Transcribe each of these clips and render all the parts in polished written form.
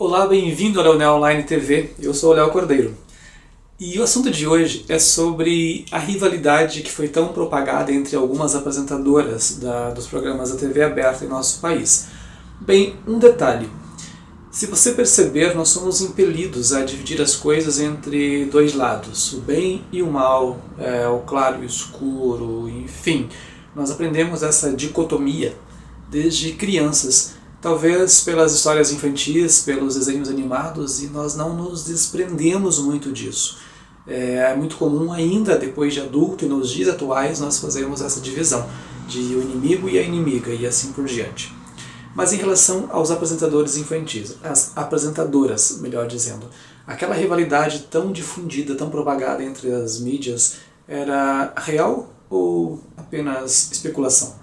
Olá, bem-vindo ao Leonel Online TV, eu sou o Léo Cordeiro. E o assunto de hoje é sobre a rivalidade que foi tão propagada entre algumas apresentadoras dos programas da TV aberta em nosso país. Bem, um detalhe. Se você perceber, nós somos impelidos a dividir as coisas entre dois lados, o bem e o mal, o claro e o escuro, enfim. Nós aprendemos essa dicotomia desde crianças, talvez pelas histórias infantis, pelos desenhos animados, e nós não nos desprendemos muito disso. É muito comum ainda, depois de adulto e nos dias atuais, nós fazermos essa divisão de o inimigo e a inimiga, e assim por diante. Mas em relação aos apresentadores infantis, as apresentadoras, melhor dizendo, aquela rivalidade tão difundida, tão propagada entre as mídias, era real ou apenas especulação?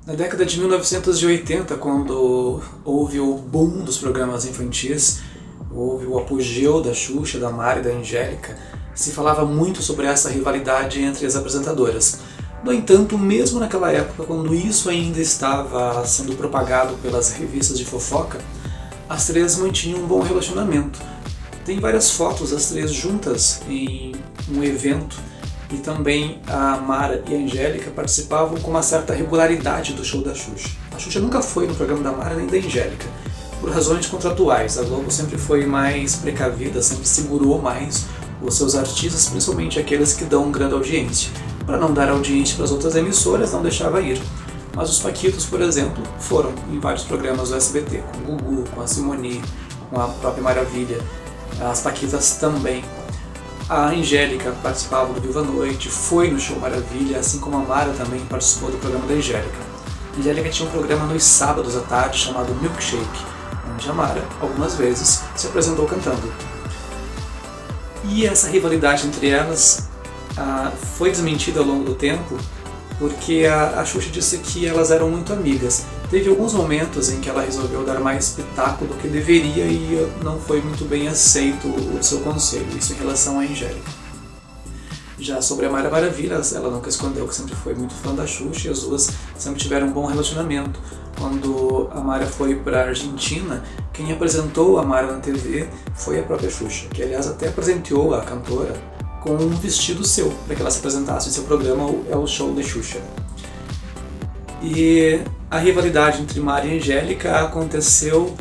Na década de 1980, quando houve o boom dos programas infantis, houve o apogeu da Xuxa, da Mara e da Angélica, se falava muito sobre essa rivalidade entre as apresentadoras. No entanto, mesmo naquela época, quando isso ainda estava sendo propagado pelas revistas de fofoca, as três mantinham um bom relacionamento. Tem várias fotos das três juntas em um evento, e também a Mara e a Angélica participavam com uma certa regularidade do show da Xuxa. A Xuxa nunca foi no programa da Mara nem da Angélica, por razões contratuais. A Globo sempre foi mais precavida, sempre segurou mais os seus artistas, principalmente aqueles que dão grande audiência. Para não dar audiência para as outras emissoras, não deixava ir. Mas os Paquitos, por exemplo, foram em vários programas do SBT, com o Gugu, com a Simone, com a própria Maravilha. As Paquitas também. A Angélica participava do Viva a Noite, foi no Show Maravilha, assim como a Mara também participou do programa da Angélica. A Angélica tinha um programa nos sábados à tarde chamado Milkshake, onde a Mara, algumas vezes, se apresentou cantando. E essa rivalidade entre elas foi desmentida ao longo do tempo, porque a Xuxa disse que elas eram muito amigas. Teve alguns momentos em que ela resolveu dar mais pitaco do que deveria e não foi muito bem aceito o seu conselho, isso em relação à Angélica. Já sobre a Mara Maravilha, ela nunca escondeu que sempre foi muito fã da Xuxa e as duas sempre tiveram um bom relacionamento. Quando a Mara foi para a Argentina, quem apresentou a Mara na TV foi a própria Xuxa, que aliás até presenteou a cantora com um vestido seu, para que ela se apresentasse em seu programa, é o Show da Xuxa. E a rivalidade entre Mara e Angélica aconteceu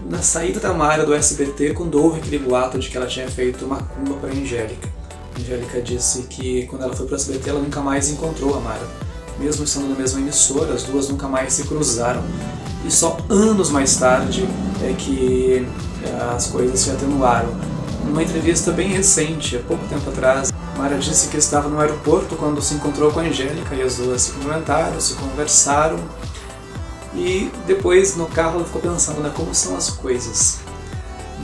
na saída da Mara do SBT, quando houve aquele boato de que ela tinha feito macumba para a Angélica. A Angélica disse que quando ela foi para o SBT ela nunca mais encontrou a Mara. Mesmo estando na mesma emissora, as duas nunca mais se cruzaram. E só anos mais tarde é que as coisas se atenuaram. Numa entrevista bem recente, há pouco tempo atrás, Mara disse que estava no aeroporto quando se encontrou com a Angélica e as duas se cumprimentaram, se conversaram. E depois no carro ela ficou pensando, né, como são as coisas.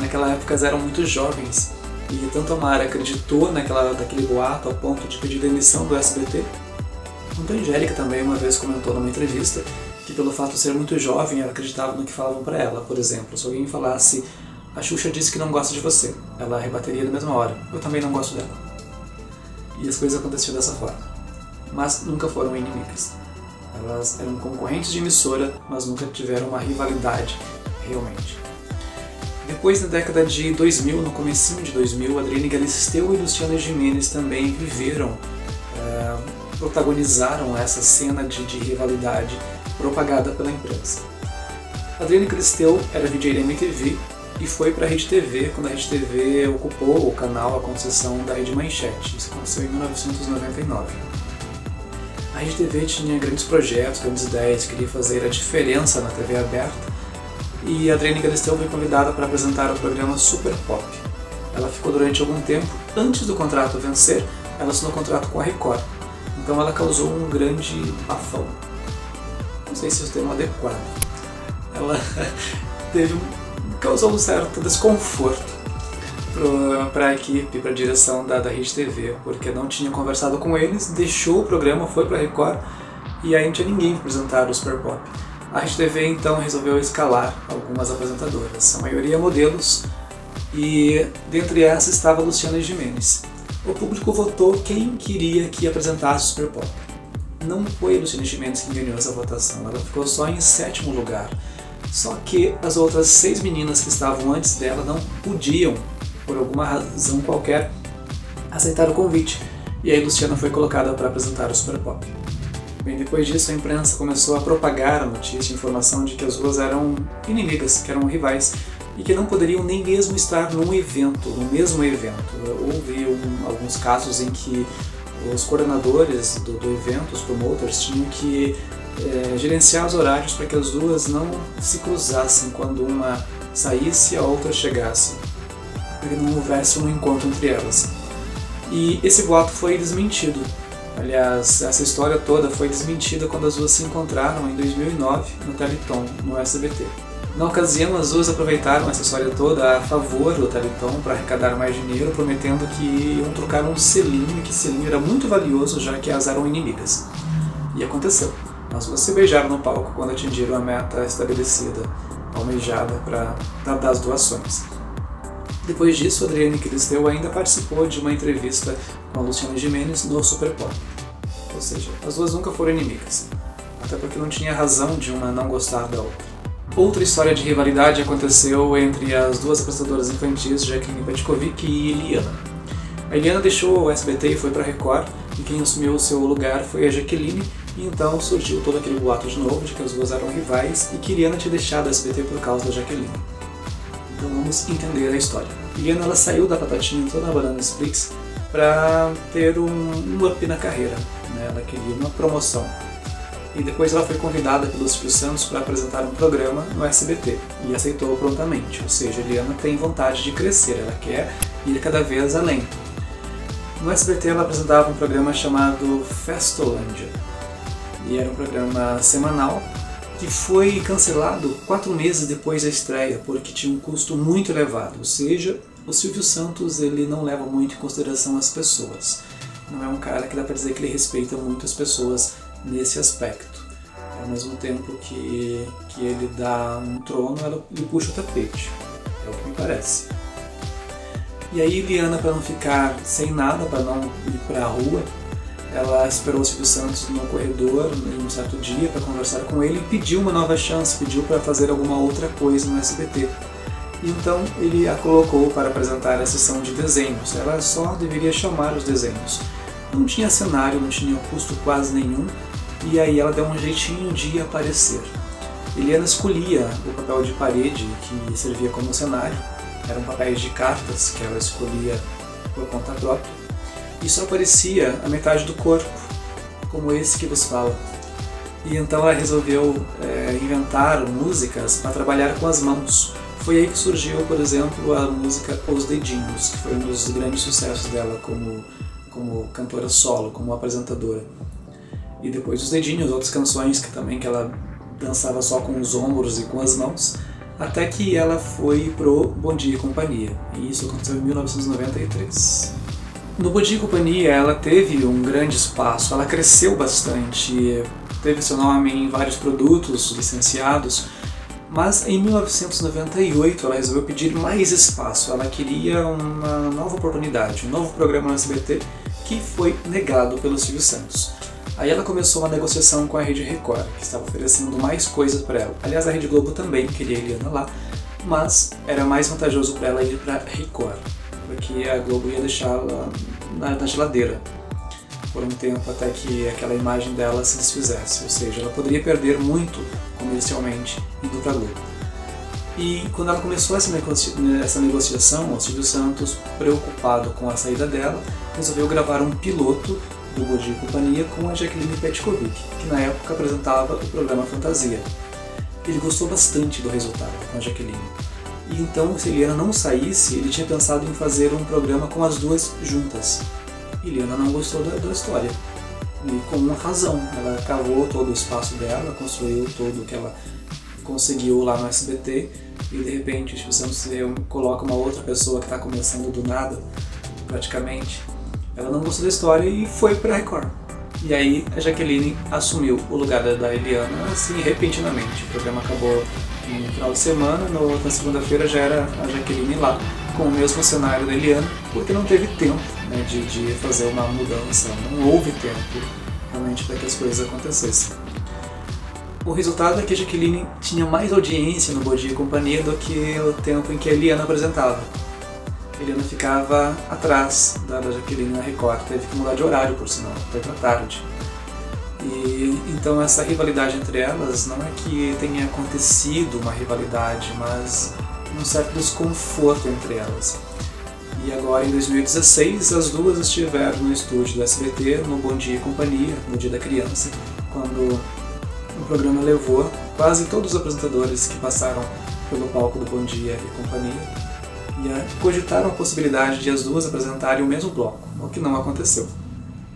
Naquela época elas eram muito jovens e tanto a Mara acreditou naquele boato a ponto de pedir demissão do SBT, quanto a Angélica também uma vez comentou numa entrevista que pelo fato de ser muito jovem ela acreditava no que falavam para ela. Por exemplo, se alguém falasse: a Xuxa disse que não gosta de você, ela rebateria na mesma hora: eu também não gosto dela. E as coisas aconteciam dessa forma. Mas nunca foram inimigas. Elas eram concorrentes de emissora, mas nunca tiveram uma rivalidade, realmente. Depois, na década de 2000, no comecinho de 2000, Adriane Galisteu e Luciana Gimenez também protagonizaram essa cena de rivalidade propagada pela imprensa. Adriane Galisteu era VJ da MTV e foi para a Rede TV quando a Rede TV ocupou o canal, a concessão da Rede Manchete. Isso aconteceu em 1999. A Rede TV tinha grandes projetos, grandes ideias, queria fazer a diferença na TV aberta, e a Adriane Galisteu foi convidada para apresentar o programa Super Pop. Ela ficou durante algum tempo. Antes do contrato vencer, ela assinou contrato com a Record, então ela causou um grande bafão. Não sei se é o termo adequado. Ela causou um certo desconforto para a equipe, para a direção da Rede TV, porque não tinha conversado com eles, deixou o programa, foi para a Record e aí não tinha ninguém para apresentar o Super Pop. A Rede TV então resolveu escalar algumas apresentadoras, a maioria modelos, e dentre essas estava Luciana Gimenez. O público votou quem queria que apresentasse o Super Pop. não foi a Luciana Gimenez quem ganhou essa votação, ela ficou só em 7º lugar. Só que as outras 6 meninas que estavam antes dela não podiam, por alguma razão qualquer, aceitar o convite. E aí Luciana foi colocada para apresentar o Super Pop. Bem, depois disso a imprensa começou a propagar a notícia, a informação de que as duas eram inimigas, que eram rivais, e que não poderiam nem mesmo estar num evento, no mesmo evento. Houve alguns casos em que os coordenadores do evento, os promoters, tinham que gerenciar os horários para que as duas não se cruzassem quando uma saísse e a outra chegasse, para que não houvesse um encontro entre elas. E esse boato foi desmentido. Aliás, essa história toda foi desmentida quando as duas se encontraram em 2009 no Teleton, no SBT. Na ocasião, as duas aproveitaram essa história toda a favor do Teleton para arrecadar mais dinheiro, prometendo que iam trocar um selinho, e que selinho era muito valioso, já que elas eram inimigas. E aconteceu. As duas se beijaram no palco quando atingiram a meta estabelecida, almejada para dar as doações. Depois disso, Adriane Galisteu ainda participou de uma entrevista com a Luciana Gimenez no Super Pop. Ou seja, as duas nunca foram inimigas, até porque não tinha razão de uma não gostar da outra. Outra história de rivalidade aconteceu entre as duas apresentadoras infantis, Jacqueline Petkovic e Eliana. A Eliana deixou o SBT e foi para a Record, e quem assumiu o seu lugar foi a Jaqueline, e então surgiu todo aquele boato de novo de que as duas eram rivais e que Eliana tinha deixado o SBT por causa da Jaqueline. Então vamos entender a história. Eliana ela saiu da Batatinha, entrou na Banana Splits para ter um up na carreira, né? Ela queria uma promoção. E depois ela foi convidada pelo Silvio Santos para apresentar um programa no SBT e aceitou prontamente, ou seja, a Eliana tem vontade de crescer, ela quer ir cada vez além. No SBT ela apresentava um programa chamado Festolândia, e era um programa semanal que foi cancelado 4 meses depois da estreia, porque tinha um custo muito elevado, ou seja, o Silvio Santos ele não leva muito em consideração as pessoas. Não é um cara que dá para dizer que ele respeita muito as pessoas nesse aspecto. Ao mesmo tempo que ele dá um trono, ela lhe puxa o tapete. É o que me parece. E aí Eliana, para não ficar sem nada, para não ir para a rua, ela esperou o Silvio Santos no corredor em um certo dia para conversar com ele e pediu uma nova chance, pediu para fazer alguma outra coisa no SBT. E então ele a colocou para apresentar a sessão de desenhos. Ela só deveria chamar os desenhos. Não tinha cenário, não tinha custo quase nenhum, e aí ela deu um jeitinho de aparecer. Eliana escolhia o papel de parede que servia como cenário, eram papéis de cartas que ela escolhia por conta própria, e só aparecia a metade do corpo, como esse que vos fala. E então ela resolveu inventar músicas para trabalhar com as mãos. Foi aí que surgiu, por exemplo, a música Os Dedinhos, que foi um dos grandes sucessos dela como cantora solo, como apresentadora. E depois Os Dedinhos, outras canções que ela dançava só com os ombros e com as mãos, até que ela foi pro Bom Dia e Companhia, e isso aconteceu em 1993. No Bom Dia e Companhia ela teve um grande espaço, ela cresceu bastante, teve seu nome em vários produtos licenciados, mas em 1998 ela resolveu pedir mais espaço, ela queria uma nova oportunidade, um novo programa no SBT que foi negado pelo Silvio Santos. Aí ela começou uma negociação com a Rede Record, que estava oferecendo mais coisas para ela. Aliás, a Rede Globo também queria a Eliana lá, mas era mais vantajoso para ela ir para Record, porque a Globo ia deixá-la na geladeira por um tempo até que aquela imagem dela se desfizesse, ou seja, ela poderia perder muito comercialmente indo para a Globo. E quando ela começou essa negociação, o Silvio Santos, preocupado com a saída dela, resolveu gravar um piloto do Bom Dia e Companhia com a Jacqueline Petkovic, que na época apresentava o programa Fantasia. Ele gostou bastante do resultado com a Jacqueline. E então, se Eliana não saísse, ele tinha pensado em fazer um programa com as duas juntas. Eliana não gostou da história. E com uma razão. Ela cavou todo o espaço dela, construiu tudo o que ela conseguiu lá no SBT, e de repente o Silvio Santos coloca uma outra pessoa que está começando do nada, praticamente. Ela não gostou da história e foi para a Record. E aí a Jaqueline assumiu o lugar da Eliana, assim, repentinamente. O programa acabou no final de semana, na segunda-feira já era a Jaqueline lá, com o mesmo cenário da Eliana, porque não teve tempo, né, de fazer uma mudança, não houve tempo realmente para que as coisas acontecessem. O resultado é que a Jaqueline tinha mais audiência no Bom Dia e Companhia do que o tempo em que a Eliana apresentava. A Eliana ficava atrás da Jaqueline na Record, teve que mudar de horário, por sinal, foi para tarde. E então essa rivalidade entre elas não é que tenha acontecido uma rivalidade, mas um certo desconforto entre elas. E agora, em 2016, as duas estiveram no estúdio do SBT, no Bom Dia e Companhia, no Dia da Criança, quando o programa levou quase todos os apresentadores que passaram pelo palco do Bom Dia e Companhia e cogitaram a possibilidade de as duas apresentarem o mesmo bloco, o que não aconteceu.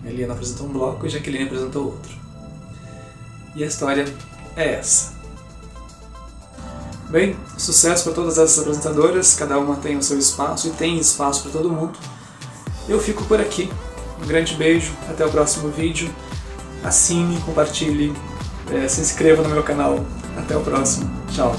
A Eliana apresentou um bloco e a Jaqueline apresentou outro. E a história é essa. Bem, sucesso para todas essas apresentadoras, cada uma tem o seu espaço e tem espaço para todo mundo. Eu fico por aqui. Um grande beijo, até o próximo vídeo. Assine, compartilhe, se inscreva no meu canal. Até o próximo. Tchau.